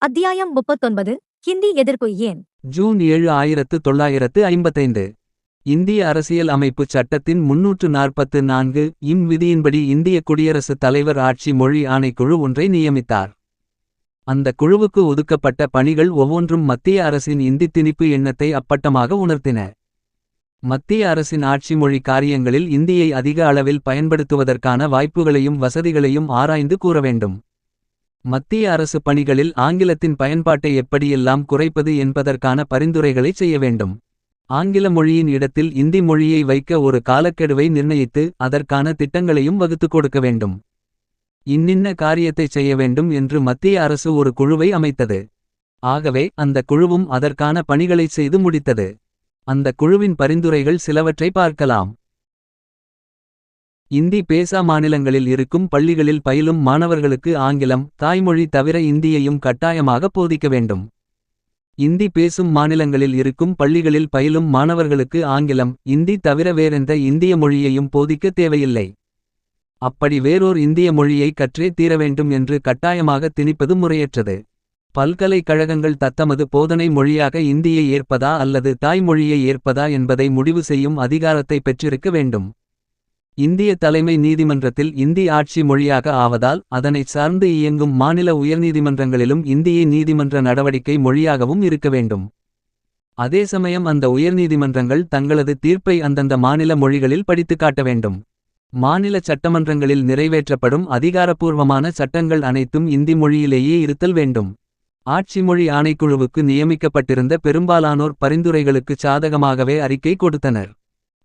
அத்தியாயம் 39 ஹிந்தி எதிர்ப்பு ஏன்? ஜூன் 7 1955. இந்திய அரசியல் அமைப்புச் சட்டத்தின் 344 இம் விதியின்படி இந்திய குடியரசுத் தலைவர் ஆட்சி மொழி ஆணைக்குழு ஒன்றை நியமித்தார். அந்த குழுவுக்கு ஒதுக்கப்பட்ட பணிகள் ஒவ்வொன்றும் மத்திய அரசின் இந்தி திணிப்பு எண்ணத்தை அப்பட்டமாக உணர்த்தின. மத்திய அரசின் ஆட்சி மொழி காரியங்களில் இந்தியை அதிக அளவில் பயன்படுத்துவதற்கான வாய்ப்புகளையும் வசதிகளையும் ஆராய்ந்து கூற வேண்டும். மத்திய அரசு பணிகளில் ஆங்கிலத்தின் பயன்பாட்டை எப்படியெல்லாம் குறைப்பது என்பதற்கான பரிந்துரைகளைச் செய்ய வேண்டும். ஆங்கில மொழியின் இடத்தில் இந்தி மொழியை வைக்க ஒரு காலக்கெடுவை நிர்ணயித்து அதற்கான திட்டங்களையும் வகுத்துக் கொடுக்க வேண்டும். இன்னின்ன காரியத்தைச் செய்ய வேண்டும் என்று மத்திய அரசு ஒரு குழுவை அமைத்தது. ஆகவே அந்த குழுவும் அதற்கான பணிகளைச் செய்து முடித்தது. அந்த குழுவின் பரிந்துரைகள் சிலவற்றை பார்க்கலாம். இந்தி பேசா மாநிலங்களில் இருக்கும் பள்ளிகளில் பயிலும் மாணவர்களுக்கு ஆங்கிலம் தாய்மொழி தவிர இந்தியையும் கட்டாயமாக போதிக்க வேண்டும். இந்தி பேசும் மாநிலங்களில் இருக்கும் பள்ளிகளில் பயிலும் மாணவர்களுக்கு ஆங்கிலம் இந்தி தவிர வேறெந்த இந்திய மொழியையும் போதிக்க தேவையில்லை. அப்படி வேறோர் இந்திய மொழியை கற்றே தீர வேண்டும் என்று கட்டாயமாக திணிப்பது முறையற்றது. பல்கலைக்கழகங்கள் தத்தமது போதனை மொழியாக இந்தியை ஏற்பதா அல்லது தாய்மொழியை ஏற்பதா என்பதை முடிவு செய்யும் அதிகாரத்தை பெற்றிருக்க வேண்டும். இந்திய தலைமை நீதிமன்றத்தில் இந்தி ஆட்சி மொழியாக ஆவதால் அதனைச் சார்ந்து இயங்கும் மாநில உயர்நீதிமன்றங்களிலும் இந்தியை நீதிமன்ற நடவடிக்கை மொழியாகவும் இருக்க வேண்டும். அதே சமயம் அந்த உயர்நீதிமன்றங்கள் தங்களது தீர்ப்பை அந்தந்த மாநில மொழிகளில் படித்துக் காட்ட வேண்டும். மாநில சட்டமன்றங்களில் நிறைவேற்றப்படும் அதிகாரப்பூர்வமான சட்டங்கள் அனைத்தும் இந்தி மொழியிலேயே இருத்தல் வேண்டும். ஆட்சி மொழி ஆணைக்குழுவுக்கு நியமிக்கப்பட்டிருந்த பெரும்பாலானோர் பரிந்துரைகளுக்கு சாதகமாகவே அறிக்கை கொடுத்தனர்.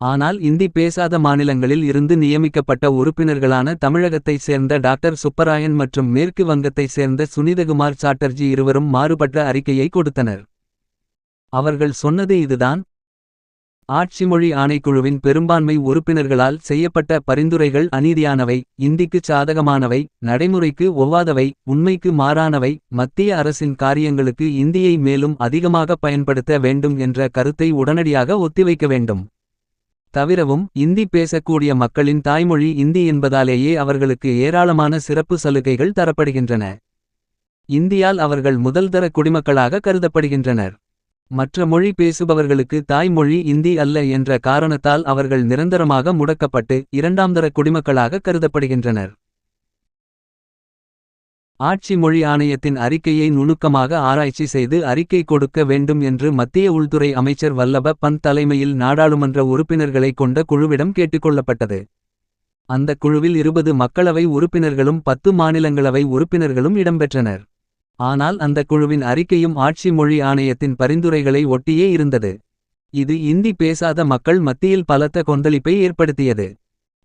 ஆனால் இந்தி பேசாத மாநிலங்களில் இருந்து நியமிக்கப்பட்ட உறுப்பினர்களான தமிழகத்தைச் சேர்ந்த டாக்டர் சுப்பராயன் மற்றும் மேற்கு வங்கத்தைச் சேர்ந்த சுனிதகுமார் சாட்டர்ஜி இருவரும் மாறுபட்ட அறிக்கையை கொடுத்தனர். அவர்கள் சொன்னது இதுதான்: ஆட்சிமொழி ஆணைக்குழுவின் பெரும்பான்மை உறுப்பினர்களால் செய்யப்பட்ட பரிந்துரைகள் அநீதியானவை, இந்திக்கு சாதகமானவை, நடைமுறைக்கு ஒவ்வாதவை, உண்மைக்கு மாறானவை, மத்திய அரசின் காரியங்களுக்கு இந்தியை மேலும் அதிகமாக பயன்படுத்த வேண்டும் என்ற கருத்தை உடனடியாக ஒத்திவைக்க வேண்டும். தவிரவும் இந்தி பேசக்கூடிய மக்களின் தாய்மொழி இந்தி என்பதாலேயே அவர்களுக்கு ஏராளமான சிறப்பு சலுகைகள் தரப்படுகின்றன. இந்தியால் அவர்கள் முதல்தர குடிமக்களாக கருதப்படுகின்றனர். மற்ற மொழி பேசுபவர்களுக்கு தாய்மொழி இந்தி அல்ல என்ற காரணத்தால் அவர்கள் நிரந்தரமாக முடக்கப்பட்டு இரண்டாம்தர குடிமக்களாக கருதப்படுகின்றனர். ஆட்சி மொழி ஆணையத்தின் அறிக்கையை நுணுக்கமாக ஆராய்ச்சி செய்து அறிக்கை கொடுக்க வேண்டும் என்று மத்திய உள்துறை அமைச்சர் வல்லப பந்த் தலைமையில் நாடாளுமன்ற உறுப்பினர்களை கொண்ட குழுவிடம் கேட்டுக்கொள்ளப்பட்டது. அந்த குழுவில் 20 மக்களவை உறுப்பினர்களும் 10 மாநிலங்களவை உறுப்பினர்களும் இடம்பெற்றனர். ஆனால் அந்த குழுவின் அறிக்கையும் ஆட்சி மொழி ஆணையத்தின் பரிந்துரைகளை ஒட்டியே இருந்தது. இது இந்தி பேசாத மக்கள் மத்தியில் பலத்த கொந்தளிப்பை ஏற்படுத்தியது.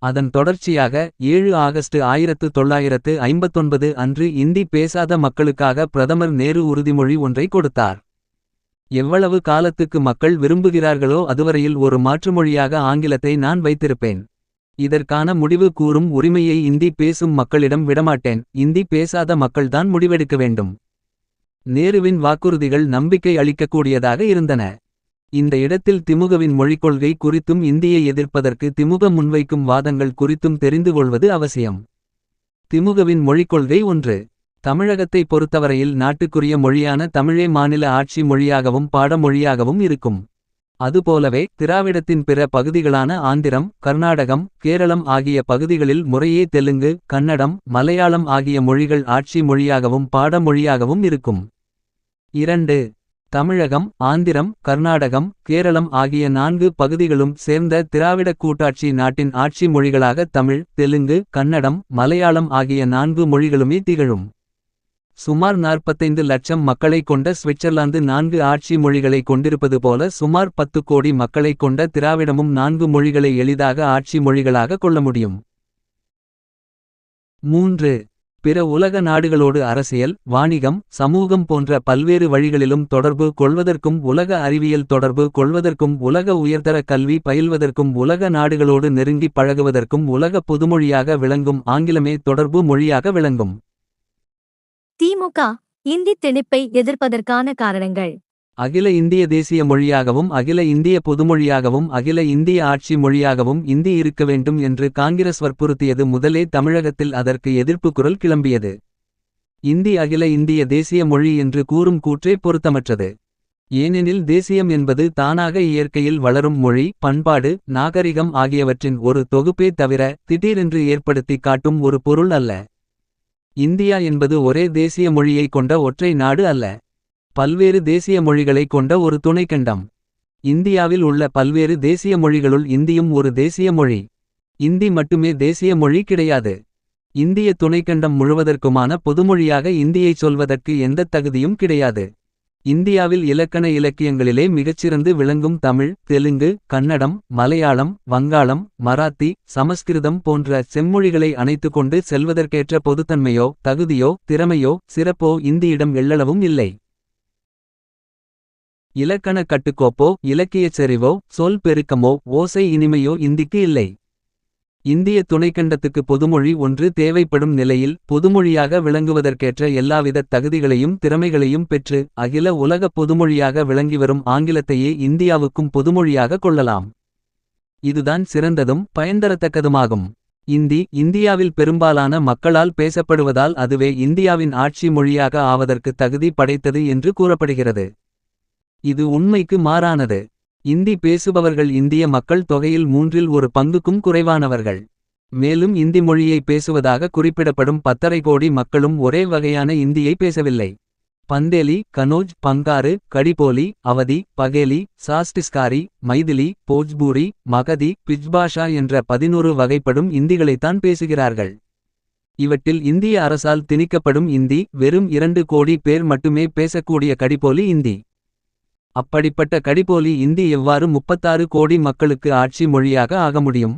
அதன் தொடர்ச்சியாக 7 ஆகஸ்ட் 1959 அன்று இந்தி பேசாத மக்களுக்காக பிரதமர் நேரு உறுதிமொழி ஒன்றை கொடுத்தார். எவ்வளவு காலத்துக்கு மக்கள் விரும்புகிறார்களோ அதுவரையில் ஒரு மாற்றுமொழியாக ஆங்கிலத்தை நான் வைத்திருப்பேன். இதற்கான முடிவு கூறும் உரிமையை இந்தி பேசும் மக்களிடம் விடமாட்டேன். இந்தி பேசாத மக்கள்தான் முடிவெடுக்க வேண்டும். நேருவின் வாக்குறுதிகள் நம்பிக்கை அளிக்கக்கூடியதாக இருந்தன. இந்த இடத்தில் திமுகவின் மொழிக்கொள்கை குறித்தும் இந்தியை எதிர்ப்பதற்கு திமுக முன்வைக்கும் வாதங்கள் குறித்தும் தெரிந்து கொள்வது அவசியம். திமுகவின் மொழிக்கொள்கை 1. தமிழகத்தை பொறுத்தவரையில் நாட்டுக்குரிய மொழியான தமிழே மாநில ஆட்சி மொழியாகவும் பாடமொழியாகவும் இருக்கும். அதுபோலவே திராவிடத்தின் பிற பகுதிகளான ஆந்திரம், கர்நாடகம், கேரளம் ஆகிய பகுதிகளில் முறையே தெலுங்கு, கன்னடம், மலையாளம் ஆகிய மொழிகள் ஆட்சி மொழியாகவும் பாடமொழியாகவும் இருக்கும். 2. தமிழகம், ஆந்திரம், கர்நாடகம், கேரளம் ஆகிய 4 பகுதிகளும் சேர்ந்த திராவிடக் கூட்டாட்சி நாட்டின் ஆட்சி மொழிகளாக தமிழ், தெலுங்கு, கன்னடம், மலையாளம் ஆகிய 4 மொழிகளுமே திகழும். சுமார் 45 லட்சம் மக்களை கொண்ட சுவிட்சர்லாந்து 4 ஆட்சி மொழிகளை கொண்டிருப்பது போல சுமார் 10 கோடி மக்களை கொண்ட திராவிடமும் 4 மொழிகளை எளிதாக ஆட்சி மொழிகளாக கொள்ள முடியும். 3. பிற உலக நாடுகளோடு அரசியல், வாணிகம், சமூகம் போன்ற பல்வேறு வழிகளிலும் தொடர்பு கொள்வதற்கும் உலக அறிவியல் தொடர்பு கொள்வதற்கும் உலக உயர்தர கல்வி பயில்வதற்கும் உலக நாடுகளோடு நெருங்கி பழகுவதற்கும் உலக பொதுமொழியாக விளங்கும் ஆங்கிலமே தொடர்பு மொழியாக விளங்கும். திமுக இந்தி திணிப்பை எதிர்ப்பதற்கான காரணங்கள்: அகில இந்திய தேசிய மொழியாகவும் அகில இந்திய பொதுமொழியாகவும் அகில இந்திய ஆட்சி மொழியாகவும் இந்தி இருக்க வேண்டும் என்று காங்கிரஸ் வற்புறுத்தியது முதலே தமிழகத்தில் அதற்கு எதிர்ப்பு குரல் கிளம்பியது. இந்தி அகில இந்திய தேசிய மொழி என்று கூறும் கூற்றே பொருத்தமற்றது. ஏனெனில் தேசியம் என்பது தானாக இயற்கையில் வளரும் மொழி, பண்பாடு, நாகரிகம் ஆகியவற்றின் ஒரு தொகுப்பே தவிர திடீரென்று ஏற்படுத்தி காட்டும் ஒரு பொருள் அல்ல. இந்தியா என்பது ஒரே தேசிய மொழியை கொண்ட ஒற்றை நாடு அல்ல. பல்வேறு தேசிய மொழிகளை கொண்ட ஒரு துணைக்கண்டம். இந்தியாவில் உள்ள பல்வேறு தேசிய மொழிகளுள் இந்தியும் ஒரு தேசிய மொழி. இந்தி மட்டுமே தேசிய மொழி கிடையாது. இந்திய துணைக்கண்டம் முழுவதற்குமான பொதுமொழியாக இந்தியைச் சொல்வதற்கு எந்தத் தகுதியும் கிடையாது. இந்தியாவில் இலக்கண இலக்கியங்களிலே மிகச்சிறந்து விளங்கும் தமிழ், தெலுங்கு, கன்னடம், மலையாளம், வங்காளம், மராத்தி, சமஸ்கிருதம் போன்ற செம்மொழிகளை அணைத்துக் கொண்டு செல்வதற்கேற்ற பொதுத்தன்மையோ தகுதியோ திறமையோ சிறப்போ இந்தியிடம் எள்ளளவும் இல்லை. இலக்கண கட்டுக்கோப்போ இலக்கியச் செறிவோ சொல் பெருக்கமோ ஓசை இனிமையோ இந்திக்கு இல்லை. இந்திய துணைக்கண்டத்துக்கு பொதுமொழி ஒன்று தேவைப்படும் நிலையில் பொதுமொழியாக விளங்குவதற்கேற்ற எல்லாவிதத் தகுதிகளையும் திறமைகளையும் பெற்று அகில உலக பொதுமொழியாக விளங்கிவரும் ஆங்கிலத்தையே இந்தியாவுக்கும் பொதுமொழியாக கொள்ளலாம். இதுதான் சிறந்ததும் பயன்தரத்தக்கதுமாகும். இந்தி இந்தியாவில் பெரும்பாலான மக்களால் பேசப்படுவதால் அதுவே இந்தியாவின் ஆட்சி மொழியாக ஆவதற்கு தகுதி படைத்தது என்று கூறப்படுகிறது. இது உண்மைக்கு மாறானது. இந்தி பேசுபவர்கள் இந்திய மக்கள் தொகையில் 1/3 பங்குக்கும் குறைவானவர்கள். மேலும் இந்தி மொழியை பேசுவதாக குறிப்பிடப்படும் 10.5 கோடி மக்களும் ஒரே வகையான இந்தியை பேசவில்லை. பந்தேலி, கனோஜ், பங்காரு, கடிபோலி, அவதி, பகேலி, சாஸ்டிஸ்காரி, மைதிலி, போஜ்பூரி, மகதி, பிஜ்பாஷா என்ற 11 வகைப்படும் இந்திகளைத்தான் பேசுகிறார்கள். இவற்றில் இந்திய அரசால் திணிக்கப்படும் இந்தி வெறும் 2 கோடி பேர் மட்டுமே பேசக்கூடிய கடிபோலி இந்தி. அப்படிப்பட்ட கடிபோலி இந்தி எவ்வாறு 36 கோடி மக்களுக்கு ஆட்சி மொழியாக ஆக முடியும்?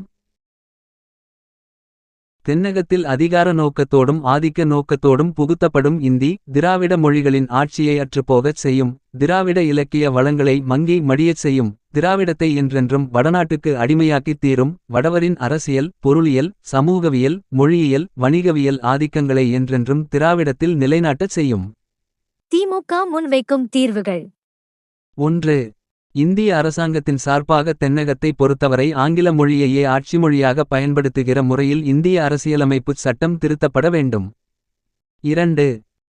தென்னகத்தில் அதிகார நோக்கத்தோடும் ஆதிக்க நோக்கத்தோடும் புகுத்தப்படும் இந்தி திராவிட மொழிகளின் ஆட்சியை அற்றுப்போகச் செய்யும். திராவிட இலக்கிய வளங்களை மங்கி மடியச் செய்யும். திராவிடத்தை என்றென்றும் வடநாட்டுக்கு அடிமையாக்கித் தீரும். வடவரின் அரசியல், பொருளியல், சமூகவியல், மொழியியல், வணிகவியல் ஆதிக்கங்களை என்றென்றும் திராவிடத்தில் நிலைநாட்டச் செய்யும். திமுக முன்வைக்கும் தீர்வுகள். 1. இந்திய அரசாங்கத்தின் சார்பாக தென்னகத்தை பொறுத்தவரை ஆங்கில மொழியையே ஆட்சிமொழியாக பயன்படுத்துகிற முறையில் இந்திய அரசியலமைப்புச் சட்டம் திருத்தப்பட வேண்டும். 2.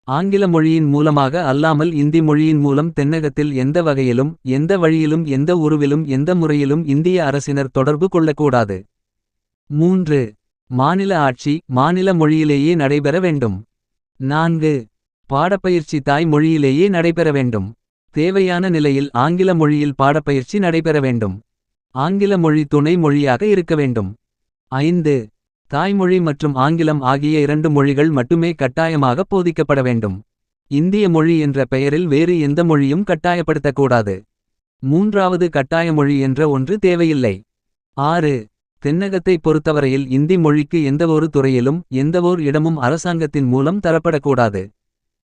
ஆங்கில மொழியின் மூலமாக அல்லாமல் இந்தி மொழியின் மூலம் தென்னகத்தில் எந்த வகையிலும் எந்த வழியிலும் எந்த உருவிலும் எந்த முறையிலும் இந்திய அரசினர் தொடர்பு கொள்ளக்கூடாது. 3. மாநில ஆட்சி மாநில மொழியிலேயே நடைபெற வேண்டும். 4. பாடப்பயிற்சி தாய் மொழியிலேயே நடைபெற வேண்டும். தேவையான நிலையில் ஆங்கில மொழியில் பாடப்பயிற்சி நடைபெற வேண்டும். ஆங்கில மொழி துணை மொழியாக இருக்க வேண்டும். 5. தாய்மொழி மற்றும் ஆங்கிலம் ஆகிய 2 மொழிகள் மட்டுமே கட்டாயமாக போதிக்கப்பட வேண்டும். இந்திய மொழி என்ற பெயரில் வேறு எந்த மொழியும் கட்டாயப்படுத்தக்கூடாது. 3வது கட்டாய மொழி என்ற ஒன்று தேவையில்லை. 6. தென்னகத்தை பொறுத்தவரையில் இந்தி மொழிக்கு எந்தவொரு துறையிலும் எந்தவோர் இடமும் அரசாங்கத்தின் மூலம் தரப்படக்கூடாது.